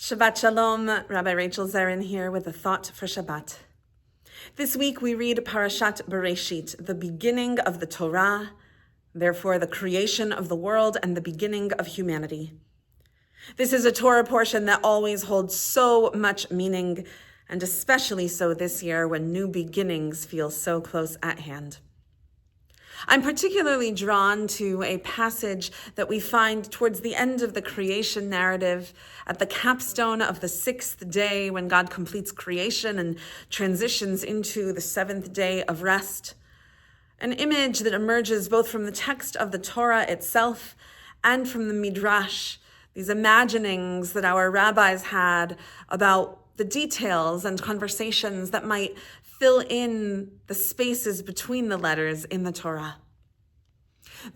Shabbat Shalom, Rabbi Rachel Zerin here with a thought for Shabbat. This week we read Parashat Bereisheet, the beginning of the Torah, therefore the creation of the world and the beginning of humanity. This is a Torah portion that always holds so much meaning, and especially so this year when new beginnings feel so close at hand. I'm particularly drawn to a passage that we find towards the end of the creation narrative, at the capstone of the sixth day when God completes creation and transitions into the seventh day of rest. An image that emerges both from the text of the Torah itself and from the Midrash, these imaginings that our rabbis had about the details and conversations that might fill in the spaces between the letters in the Torah.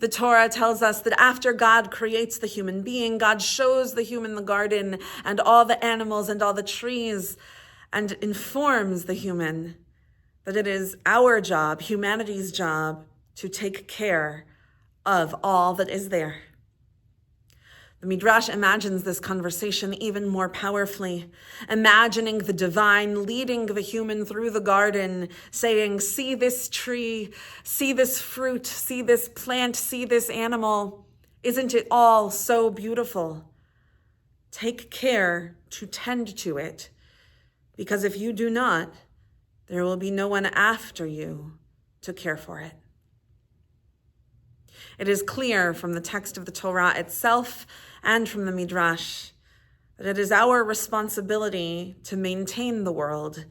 The Torah tells us that after God creates the human being, God shows the human the garden and all the animals and all the trees, and informs the human that it is our job, humanity's job, to take care of all that is there. The Midrash imagines this conversation even more powerfully, imagining the divine leading the human through the garden, saying, "See this tree, see this fruit, see this plant, see this animal. Isn't it all so beautiful? Take care to tend to it, because if you do not, there will be no one after you to care for it." It is clear from the text of the Torah itself and from the Midrash that it is our responsibility to maintain the world,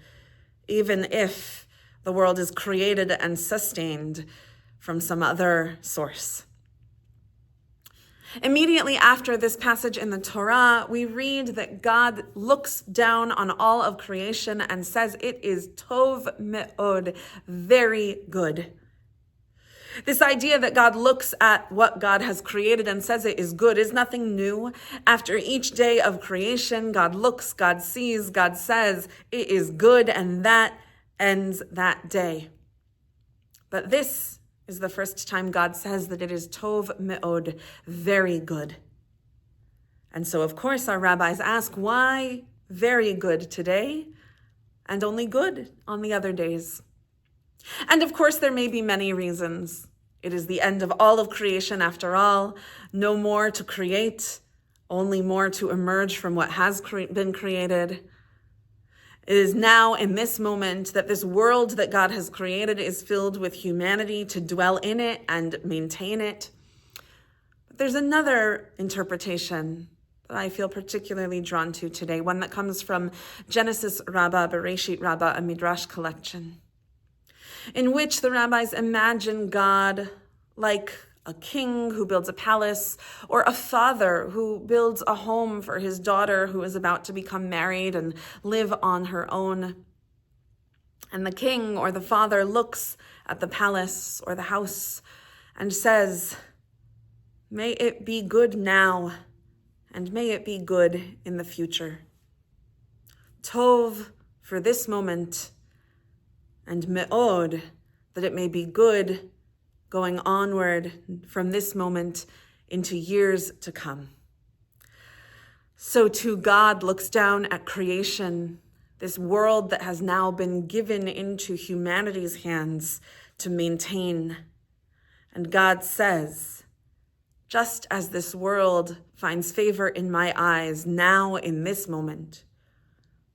even if the world is created and sustained from some other source. Immediately after this passage in the Torah, we read that God looks down on all of creation and says it is tov me'od, very good. This idea that God looks at what God has created and says it is good is nothing new. After each day of creation, God looks, God sees, God says it is good, and that ends that day. But this is the first time God says that it is tov me'od, very good. And so, of course, our rabbis ask, why very good today and only good on the other days? And of course, there may be many reasons. It is the end of all of creation after all. No more to create, only more to emerge from what has been created. It is now in this moment that this world that God has created is filled with humanity to dwell in it and maintain it. But there's another interpretation that I feel particularly drawn to today, one that comes from Genesis Rabbah, Bereisheet Rabbah, a Midrash collection, in which the rabbis imagine God like a king who builds a palace, or a father who builds a home for his daughter who is about to become married and live on her own. And the king or the father looks at the palace or the house and says, "May it be good now, and may it be good in the future. Tov for this moment, and me'od, that it may be good going onward from this moment into years to come." So too God looks down at creation, this world that has now been given into humanity's hands to maintain. And God says, just as this world finds favor in my eyes now in this moment,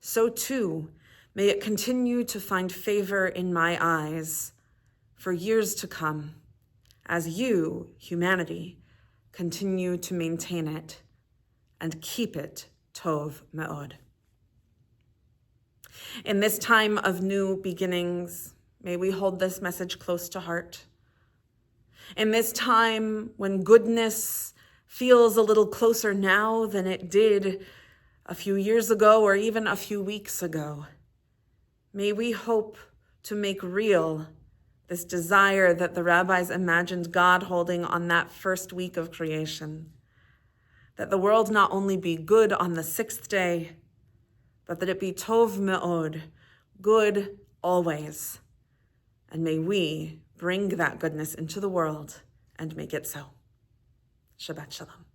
so too may it continue to find favor in my eyes for years to come, as you, humanity, continue to maintain it and keep it tov me'od. In this time of new beginnings, may we hold this message close to heart. In this time when goodness feels a little closer now than it did a few years ago or even a few weeks ago, may we hope to make real this desire that the rabbis imagined God holding on that first week of creation, that the world not only be good on the sixth day, but that it be tov me'od, good always. And may we bring that goodness into the world and make it so. Shabbat Shalom.